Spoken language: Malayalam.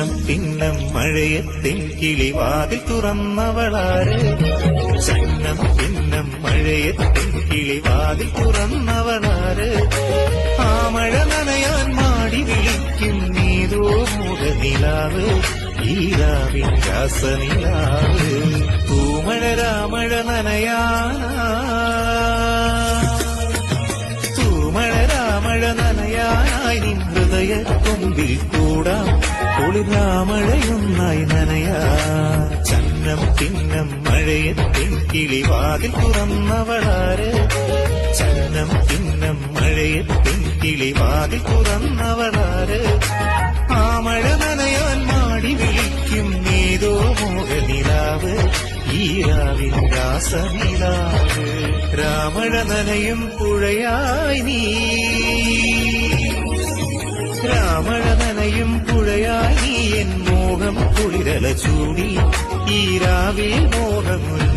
ചന്നം പിന്നം മഴയത്തിൻ കിളിവാതിൽ തുറന്നവളാര് ചന്നം പിന്നം മഴയത്തിൻ കിളിവാതിൽ തുറന്നവളാര് ആ മഴ നനയാൻ മാടി വിളിക്കും നീരോ മുഖനിലാവ് ഈരാവിൻ രാസനിലാവ് പൂമഴ രാമഴ നനയാനാ മഴ നനയാനായി നിൻ ഹൃദയക്കൊമ്പിൽ കൂടാം കുളിരാമഴയൊന്നായി നനയാ ചന്നം പിന്നം മഴയത്തിൻ കിളിവാതിൽ തുറന്നവളാര് ചന്നം പിന്നം മഴയത്തിൻ കിളിവാതിൽ തുറന്നവളാര് ആ മഴ നനയാൻ മാടി വിളിക്കും ഏതോ മോഹനിലാവ് ഈരാവിൻ രാസനിലാവ് രാമഴ നനയും പുഴയായി നീ രാമഴ നനയും പുഴയായി നീ എൻ മോഹം കുളിരല ചൂടി ഈരാവിൽ മോഹമുല്ല